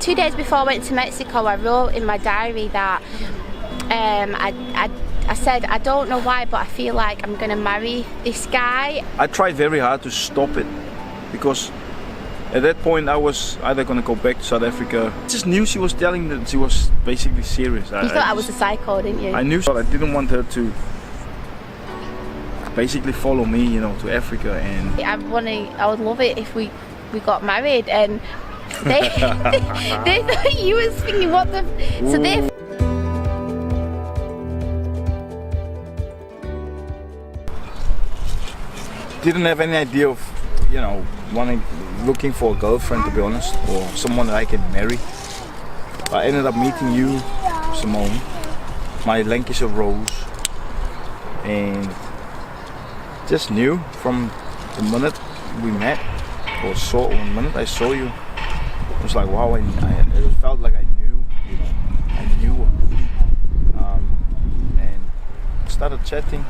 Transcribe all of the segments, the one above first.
2 days before I went to Mexico, I wrote in my diary that I said, I don't know why, but I feel like I'm gonna marry this guy. I tried very hard to stop it because at that point I was either gonna go back to South Africa. I just knew she was telling that she was basically serious. You thought I was a psycho, didn't you? I knew, but I didn't want her to basically follow me, you know, to Africa. And I would love it if we got married, and they thought you was thinking what the. So they. Didn't have any idea of, you know, looking for a girlfriend, to be honest, or someone that I can marry. I ended up meeting you, Simone, my Lancashire Rose, and just knew from the minute we met, or saw, the minute I saw you, it was like, wow, it felt like I knew, you know, I knew her. And started chatting.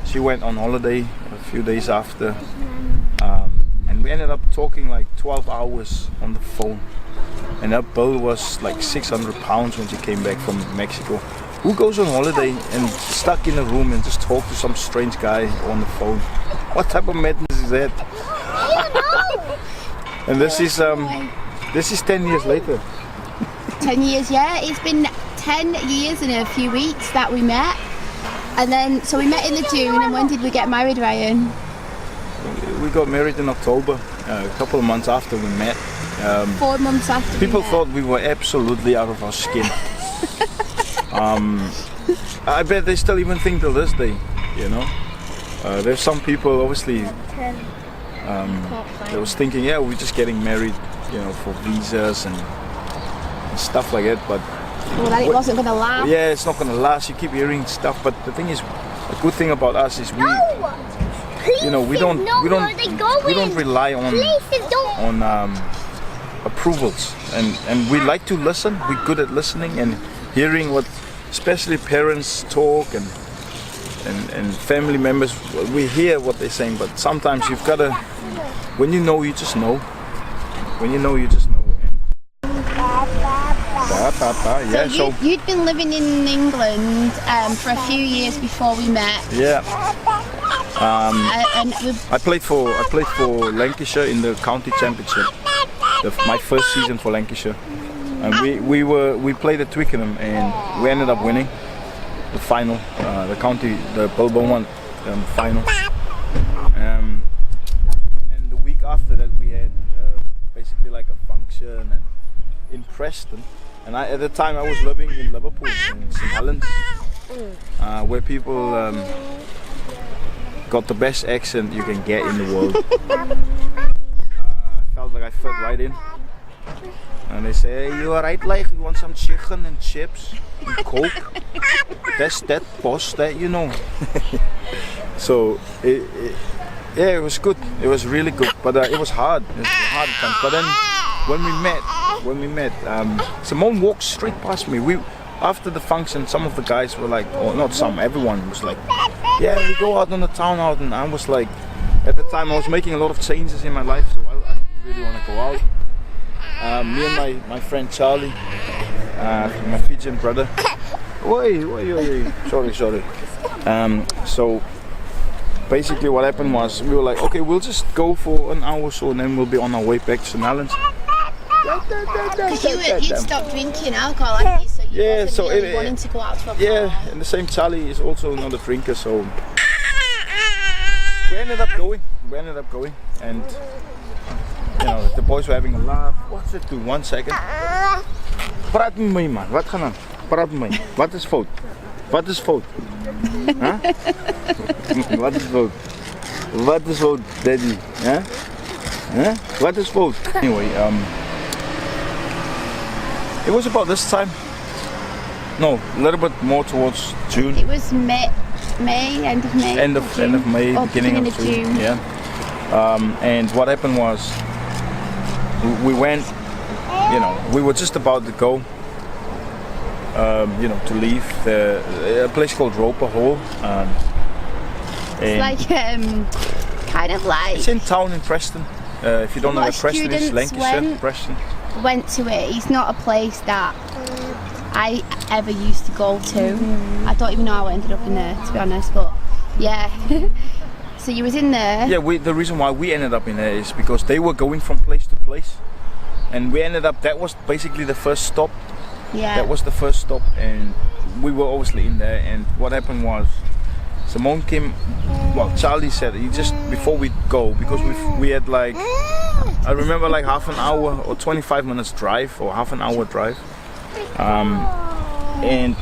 She went on holiday a few days after, and we ended up talking like 12 hours on the phone. And that bill was like £600 when she came back from Mexico. Who goes on holiday and stuck in a room and just talk to some strange guy on the phone? What type of madness is that? And this is 10 years later. 10 years, yeah. It's been 10 years in a few weeks that we met. And then, so we met in the June, and when did we get married, Ryan? We got married in October, a couple of months after we met. 4 months after people we met. thought we were absolutely out of our skin. I bet they still even think till this day, you know. There's some people, obviously, that was thinking, yeah, we're just getting married, you know, for visas and stuff like that, but well, that it wasn't going to last. Yeah, it's not going to last. You keep hearing stuff, but the thing is, a good thing about us is we don't rely on approvals, and we like to listen. We're good at listening and hearing what, especially parents talk and family members. We hear what they're saying, but sometimes you've got to. When you know, you just know. When you know, you just know. Yeah, so you'd been living in England for a few years before we met. Yeah. I played for Lancashire in the county championship. My first season for Lancashire, and we played at Twickenham, and we ended up winning the final, the Bilbao final. And then the week after that, we had basically like a function in Preston. And at the time I was living in Liverpool, in St Helens, where people got the best accent you can get in the world. I felt like I fit right in. And they say, hey, you alright, like, you want some chicken and chips and Coke? That's that boss that you know. So, yeah, it was good. It was really good, but it was hard. It was hard at times. But then, when we met, Simone walked straight past me. After the function, some of the guys were like, or not some, everyone was like, yeah, we go out on the town out, and I was like, at the time I was making a lot of changes in my life, so I didn't really want to go out. Me and my friend Charlie, my Fijian brother. Sorry. So basically what happened was, we were like, okay, we'll just go for an hour or so, and then we'll be on our way back to St Helens. Because you'd stopped drinking alcohol, hadn't you? So you wasn't really wanting to go out to a bar. Yeah, and the same Charlie is also not a drinker, so we ended up going, and you know, the boys were having a laugh. What's it do? 1 second. Praat met my man. Wat gaan aan? Praat met my. Wat is fout? Wat is fout? Huh? Wat is fout? Wat is fout, daddy? Huh? Huh? What is fout? Anyway, it was about this time. No, a little bit more towards June. It was May, end of May. End of May, beginning of June. Yeah. And what happened was, we went. You know, we were just about to go. You know, to leave a place called Roper Hall. It's like kind of like. It's in town in Preston. If you don't know where Preston is, Lancashire, Preston. went to it, it's not a place that I ever used to go to. I don't even know how I ended up in there, to be honest, but yeah. So you was in there? Yeah, the reason why we ended up in there is because they were going from place to place, and we ended up, that was basically the first stop. Yeah. That was the first stop, and we were obviously in there, and what happened was Simone came, well, Charlie said, he just, before we go, because we had like, I remember like half an hour or 25 minutes drive, or half an hour drive, and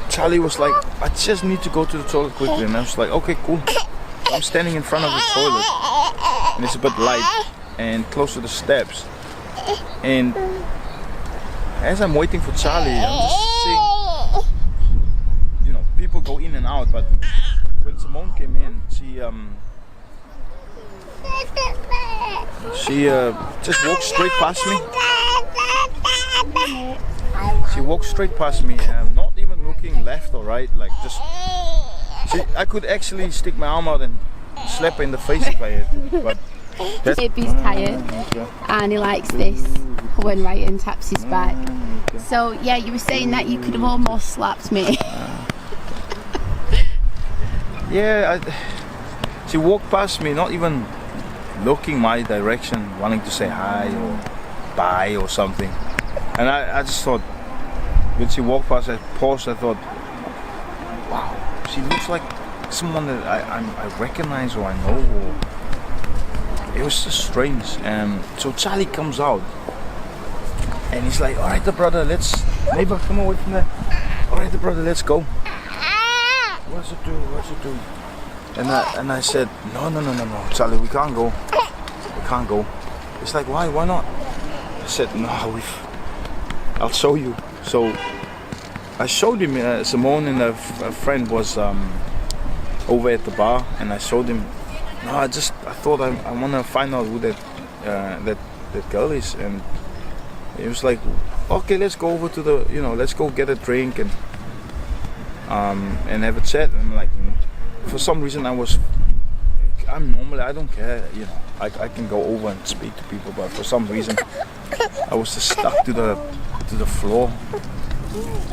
Charlie was like, I just need to go to the toilet quickly, and I was like, okay, cool. So I'm standing in front of the toilet, and it's a bit light, and close to the steps, and as I'm waiting for Charlie, I'm just seeing, you know, people go in and out, but when Simone came in, she just walked straight past me. She walked straight past me, not even looking left or right, like just, I could actually stick my arm out and slap her in the face if I had to, but Baby's tired, and he likes this when Ryan taps his back. So yeah, you were saying that you could have almost slapped me. Yeah, she walked past me, not even looking my direction, wanting to say hi or bye or something. And I just thought, when she walked past, I paused, I thought, wow, she looks like someone that I recognize or I know. Or it was just strange. So Charlie comes out, and he's like, alright, the brother, neighbor, come away from there. Alright, the brother, let's go. What's it do? And I said, no, Charlie, we can't go. We can't go. It's like, why not? I said, no, I'll show you. So I showed him, Simone and a friend was over at the bar, and I showed him, no, I thought I want to find out who that girl is, and it was like, okay, let's go over to the, let's go get a drink and have a chat. And like, for some reason I don't care, I can go over and speak to people, but for some reason I was just stuck to the floor,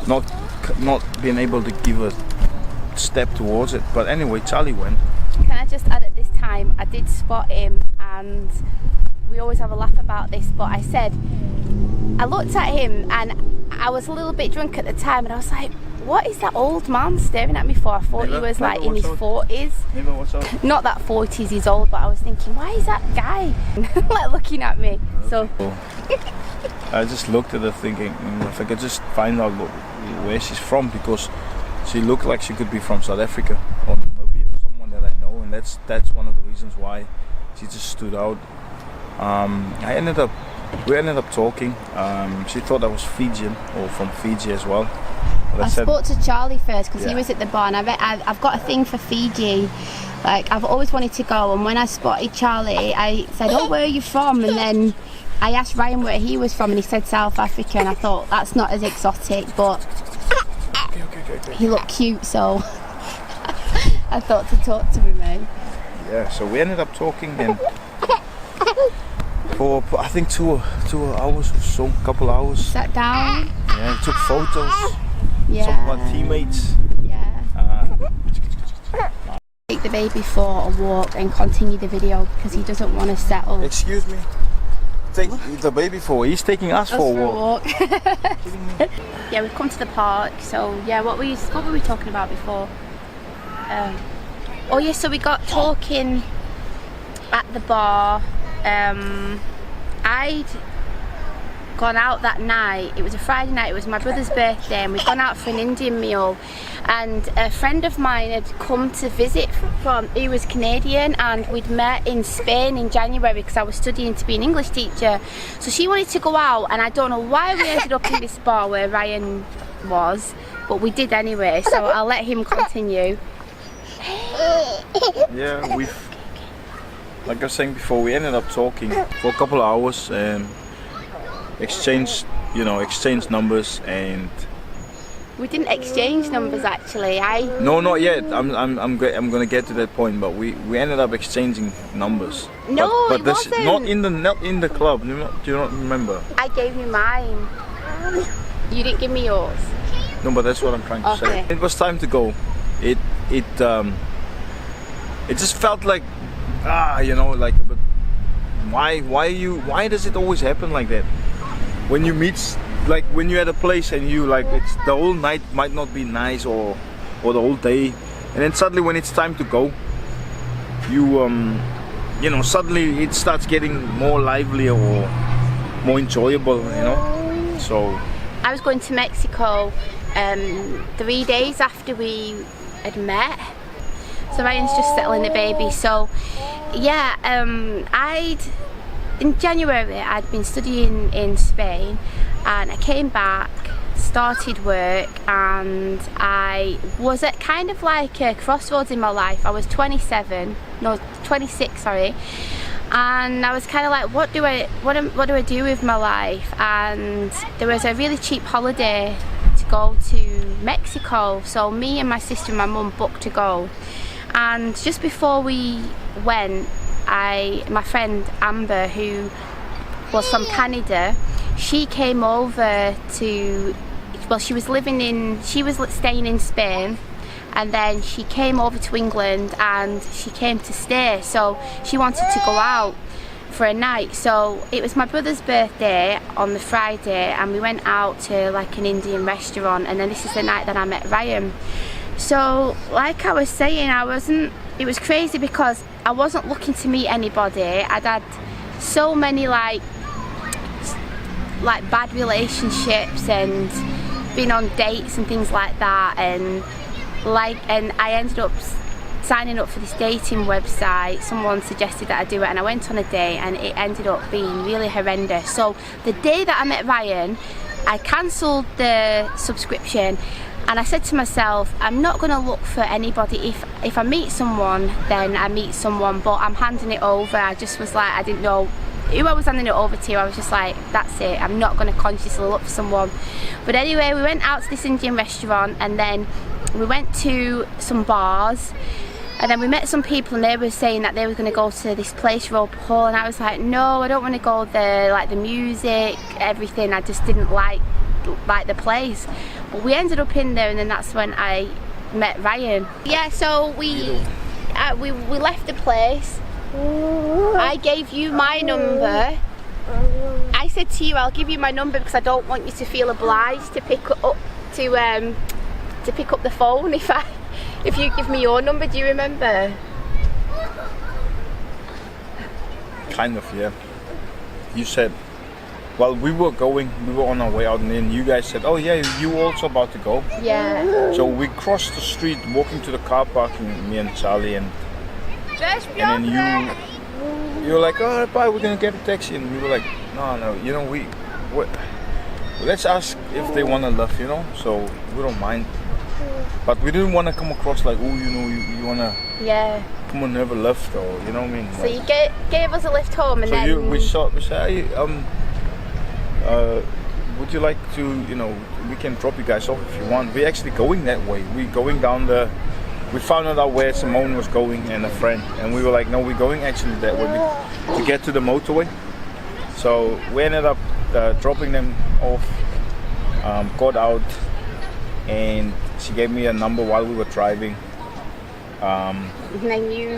not being able to give a step towards it. But anyway, Charlie went. Can I just add, at this time I did spot him, and we always have a laugh about this, but I said, I looked at him and I was a little bit drunk at the time, and I was like, what is that old man staring at me for? I thought he was like in his 40s. Not that 40s he's old, but I was thinking, why is that guy like looking at me? So I just looked at her thinking, if I could just find out where she's from, because she looked like she could be from South Africa or Namibia or someone that I know, and that's one of the reasons why she just stood out. We ended up talking. She thought I was Fijian or from Fiji as well. But I spoke to Charlie first because he was at the bar, and I've got a thing for Fiji. Like, I've always wanted to go, and when I spotted Charlie, I said, oh, where are you from? And then I asked Ryan where he was from, and he said South Africa, and I thought that's not as exotic, but okay. He looked cute, so I thought to talk to him. Yeah, so we ended up talking, and for I think two hours or so, couple hours. Sat down. Yeah, we took photos. Yeah. Some of our teammates. Yeah. Take the baby for a walk and continue the video because he doesn't want to settle. Excuse me. Take the baby for. He's taking us for a walk. Yeah, we've come to the park. So yeah, what were we talking about before? Oh yeah, so we got talking at the bar. I'd gone out that night. It was a Friday night. It was my brother's birthday, and we'd gone out for an Indian meal. And a friend of mine had come to visit he was Canadian, and we'd met in Spain in January because I was studying to be an English teacher. So she wanted to go out, and I don't know why we ended up in this bar where Ryan was, but we did anyway. So I'll let him continue. Yeah, like I was saying before, we ended up talking for a couple of hours and exchanged numbers, and We didn't exchange numbers actually. No, not yet. I'm gonna get to that point, but we ended up exchanging numbers. No, but it this, wasn't. not in the club. Do you not remember? I gave you mine. You didn't give me yours. No, but that's what I'm trying to say. It was time to go. It just felt like like, but why does it always happen like that? When you meet, like when you're at a place and you like, it's the whole night might not be nice or the whole day, and then suddenly when it's time to go, you suddenly it starts getting more lively or more enjoyable, So I was going to Mexico 3 days after we had met. So Ryan's just settling the baby. So yeah, in January I'd been studying in Spain, and I came back, started work, and I was at kind of like a crossroads in my life. I was 26, sorry, and I was kind of like, what do I do with my life? And there was a really cheap holiday to go to Mexico, so me and my sister and my mum booked to go. And just before we went, my friend Amber, who was from Canada, she came over to, well, she was staying in Spain, and then she came over to England and she came to stay, so she wanted to go out for a night. So it was my brother's birthday on the Friday, and we went out to like an Indian restaurant, and then this is the night that I met Ryan. So like I was saying, it was crazy because I wasn't looking to meet anybody. I'd had so many like bad relationships and been on dates and things like that, and I ended up signing up for this dating website. Someone suggested that I do it, and I went on a date, and it ended up being really horrendous. So the day that I met Ryan, I cancelled the subscription, and I said to myself, I'm not going to look for anybody. If I meet someone, then I meet someone, but I'm handing it over. I just was like, I didn't know who I was handing it over to. I was just like, that's it, I'm not going to consciously look for someone. But anyway, we went out to this Indian restaurant, and then we went to some bars, and then we met some people, and they were saying that they were going to go to this place, Rope Hall, and I was like, no, I don't want to go there. Like the music, everything, I just didn't like the place. But we ended up in there, and then that's when I met Ryan. Yeah, so we left the place. I gave you my number. I said to you, I'll give you my number because I don't want you to feel obliged to pick up the phone if you give me your number. Do you remember? Kind of, yeah. You said, well, we were on our way out, and then you guys said, oh yeah, you also about to go? Yeah. So we crossed the street, walking to the car park, me and Charlie, and then you were like, oh, bye, we're gonna get a taxi, and we were like, no, let's ask if they want to live, so we don't mind. But we didn't want to come across like, oh, you want to come and have a lift, or, you know what I mean? So you gave us a lift home, and then... we said, hey, would you like to, we can drop you guys off if you want. We're actually going that way. We're going down we found out where Simone was going and a friend, and we were like, no, we're going actually that way to get to the motorway. So we ended up dropping them off, got out, and she gave me a number while we were driving. And then you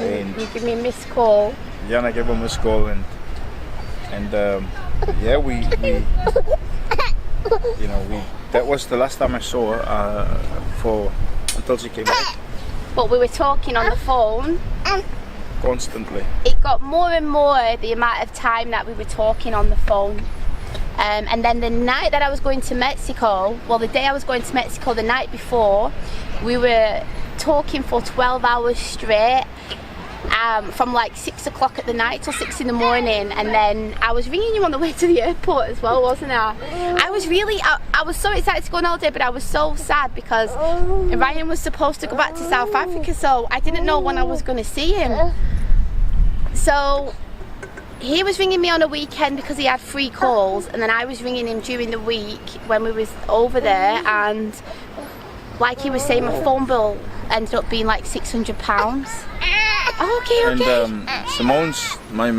give me a missed call. Yeah, and I gave her a missed call, and yeah, we that was the last time I saw her until she came back. But we were talking on the phone constantly. It got more and more the amount of time that we were talking on the phone. And then the night that I was going to Mexico, the day I was going to Mexico, the night before, we were talking for 12 hours straight, from like 6 o'clock at the night till 6 in the morning. And then I was ringing you on the way to the airport as well, wasn't I? I was so excited to go on holiday, but I was so sad because Ryan was supposed to go back to South Africa, so I didn't know when I was going to see him. So he was ringing me on a weekend because he had free calls, and then I was ringing him during the week when we was over there, and like he was saying, my phone bill ended up being like £600. Okay. And Simone's my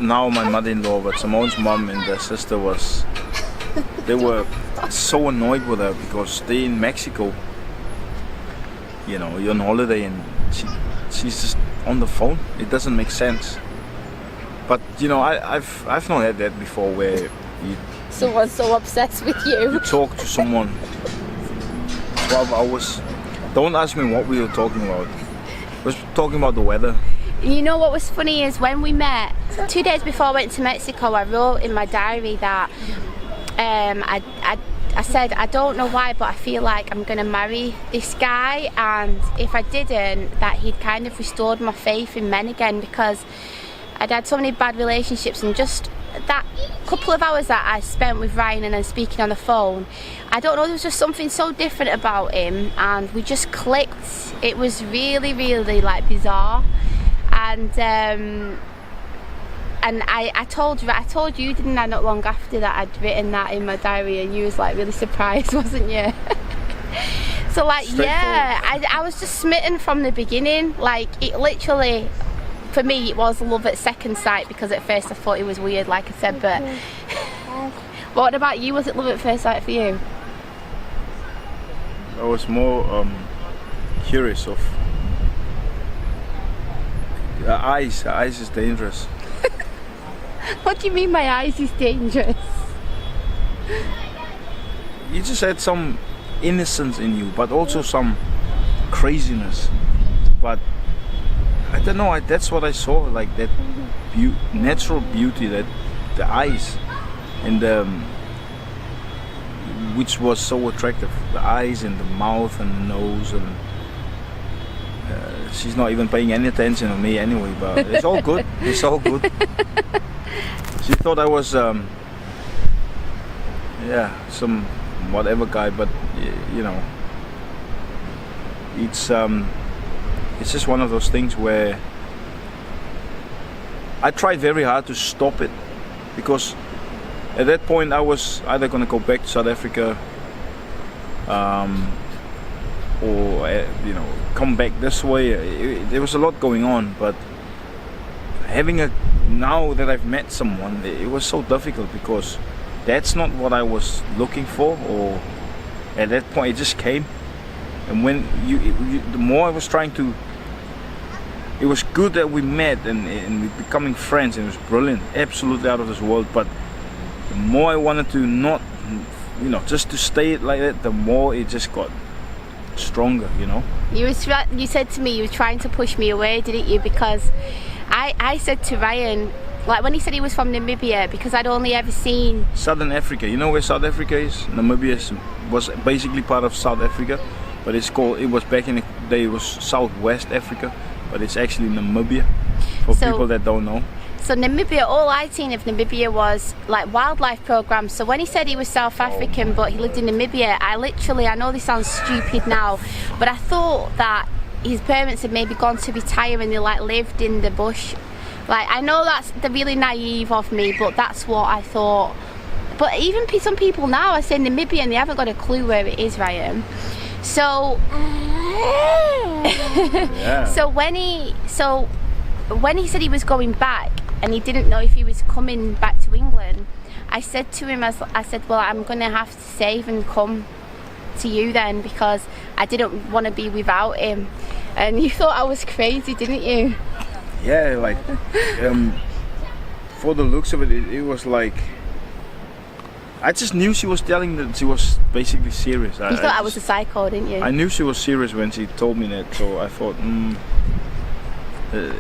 now my mother-in-law, but Simone's mom and their sister they were so annoyed with her because they in Mexico. You know, you're on holiday and she's just on the phone. It doesn't make sense. But you know, I've not had that before where someone's so obsessed with you. You talk to someone 12 hours. Don't ask me what we were talking about. We were talking about the weather. You know what was funny is when we met 2 days before I went to Mexico, I wrote in my diary that I said, I don't know why, but I feel like I'm going to marry this guy, and if I didn't, that he'd kind of restored my faith in men again, because I'd had so many bad relationships, and just that couple of hours that I spent with Ryan and then speaking on the phone, I don't know, there was just something so different about him, and we just clicked. It was really, really like bizarre, and I told you, didn't I, not long after that I'd written that in my diary, and you was like really surprised, wasn't you? So like, yeah, I was just smitten from the beginning. Like, it literally, for me, it was love at second sight, because at first I thought it was weird, like I said, but what about you? Was it love at first sight for you? I was more curious of the eyes. The eyes is dangerous. What do you mean my eyes is dangerous? You just had some innocence in you, but also some craziness. But I don't know, that's what I saw, like that natural beauty, that the eyes, and which was so attractive. The eyes and the mouth and the nose, and she's not even paying any attention to me anyway, but it's all good. It's all good. She thought I was, some whatever guy, but you know, it's just one of those things where I tried very hard to stop it, because at that point I was either gonna go back to South Africa, or you know, come back this way. There was a lot going on, but now that I've met someone, it was so difficult, because that's not what I was looking for, or at that point it just came. And when the more I was trying to, it was good that we met and we becoming friends, and it was brilliant, absolutely out of this world. But the more I wanted to not, you know, just to stay like that, the more it just got stronger, you know. You said to me you were trying to push me away, didn't you? Because I said to Ryan, like when he said he was from Namibia, because I'd only ever seen Southern Africa. You know where South Africa is? Namibia was basically part of South Africa, but it was back in the day, it was Southwest Africa, but it's actually Namibia, for people that don't know. So Namibia, all I'd seen of Namibia was like wildlife programs. So when he said he was South African, but he lived in Namibia, I know this sounds stupid now, but I thought that his parents had maybe gone to retire and they like lived in the bush. Like, I know that's really naive of me, but that's what I thought. But even some people now are saying Namibia and they haven't got a clue where it is, Ryan. So yeah. so when he said he was going back and he didn't know if he was coming back to England, I said to him, I said, well, I'm gonna have to save and come to you then, because I didn't want to be without him. And you thought I was crazy, didn't you? Yeah, like for the looks of it, it was like, I just knew she was telling that she was basically serious. You thought I was a psycho, didn't you? I knew she was serious when she told me that, so I thought,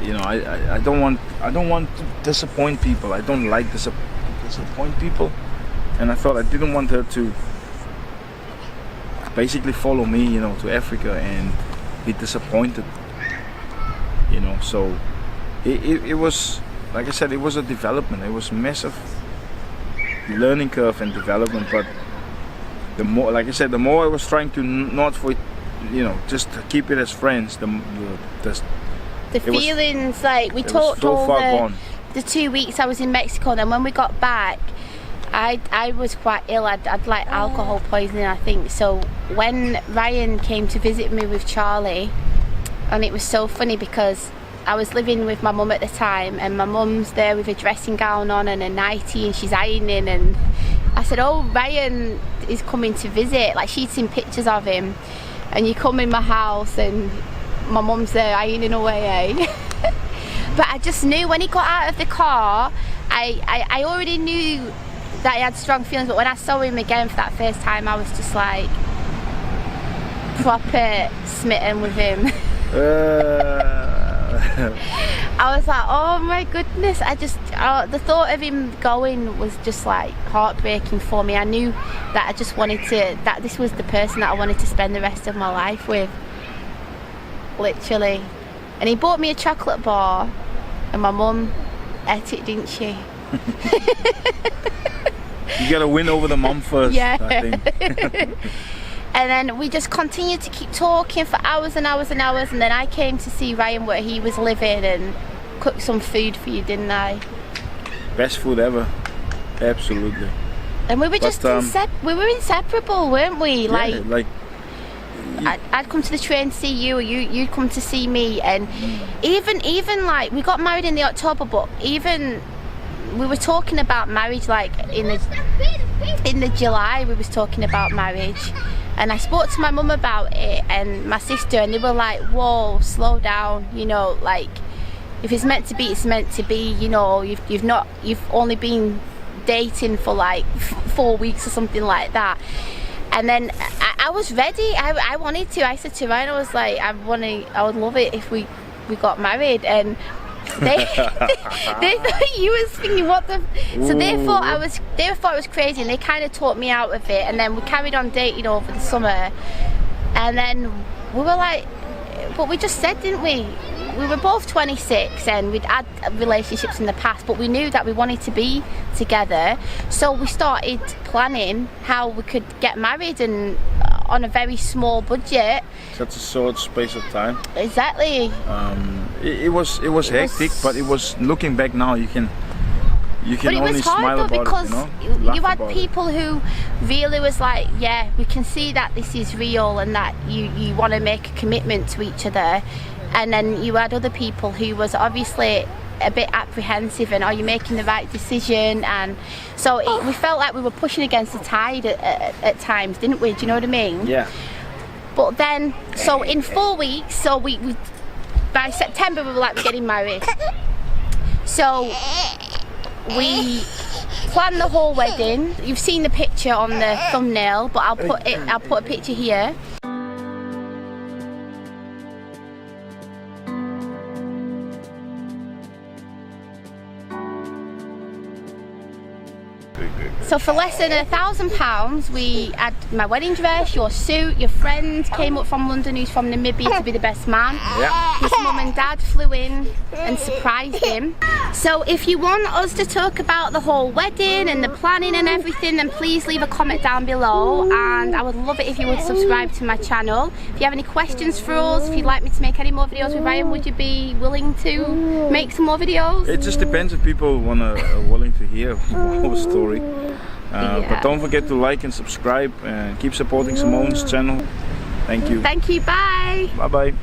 you know, I don't want to disappoint people. I don't like disappoint people, and I thought I didn't want her to basically follow me, you know, to Africa and be disappointed, you know. So it was, like I said, it was a development. It was massive learning curve and development. But the more, like I said, the more I was trying to not for it, you know, just to keep it as friends, the feelings, like we talked the 2 weeks I was in Mexico, and then when we got back, I was quite ill. I'd like alcohol poisoning, I think. So when Ryan came to visit me with Charlie, and it was so funny because I was living with my mum at the time, and my mum's there with a dressing gown on and a nightie, and she's ironing, and I said, oh, Ryan is coming to visit. Like, she'd seen pictures of him, and you come in my house and my mum's there ironing away, eh? But I just knew when he got out of the car, I already knew that he had strong feelings, but when I saw him again for that first time, I was just like proper smitten with him. I was like, oh my goodness, the thought of him going was just like heartbreaking for me. I knew that I just wanted to, that this was the person that I wanted to spend the rest of my life with, literally. And he bought me a chocolate bar, and my mum ate it, didn't she? You gotta win over the mum first, yeah. I think. And then we just continued to keep talking for hours and hours and hours, and then I came to see Ryan where he was living and cooked some food for you, didn't I? Best food ever, absolutely. And we were just we were inseparable, weren't we? Yeah, like I'd come to the train to see you, or you'd come to see me, and even like we got married in the October, but even we were talking about marriage like in the July. We was talking about marriage, and I spoke to my mum about it and my sister, and they were like, whoa, slow down, you know, like if it's meant to be, it's meant to be, you know. You've only been dating for like 4 weeks or something like that. And then I was ready. I wanted to. I said to Ryan, I was like, I would love it if we got married. And they thought you was thinking what the. So they thought I was crazy, and they kind of talked me out of it. And then we carried on dating over the summer. And then we were like, but we just said, didn't we? We were both 26 and we'd had relationships in the past, but we knew that we wanted to be together. So we started planning how we could get married, and on a very small budget. Such a short space of time. Exactly. It was hectic, but it was, looking back now, you can only smile about it, you know? But it was hard though, because you had people who really was like, yeah, we can see that this is real and that you want to make a commitment to each other. And then you had other people who was obviously a bit apprehensive, and are you making the right decision? And so we felt like we were pushing against the tide at times, didn't we? Do you know what I mean? Yeah. But then, so in 4 weeks, so we by September we were like, we're getting married. So we planned the whole wedding. You've seen the picture on the thumbnail, but I'll put a picture here. So for less than £1,000, we had my wedding dress, your suit, your friend came up from London who's from Namibia to be the best man. Yeah. His mum and dad flew in and surprised him. So if you want us to talk about the whole wedding and the planning and everything, then please leave a comment down below, and I would love it if you would subscribe to my channel. If you have any questions for us, if you'd like me to make any more videos with Ryan, would you be willing to make some more videos? It just depends if people are willing to hear our story. Yeah. But don't forget to like and subscribe, and keep supporting Simone's channel. Thank you. Thank you, bye. Bye bye.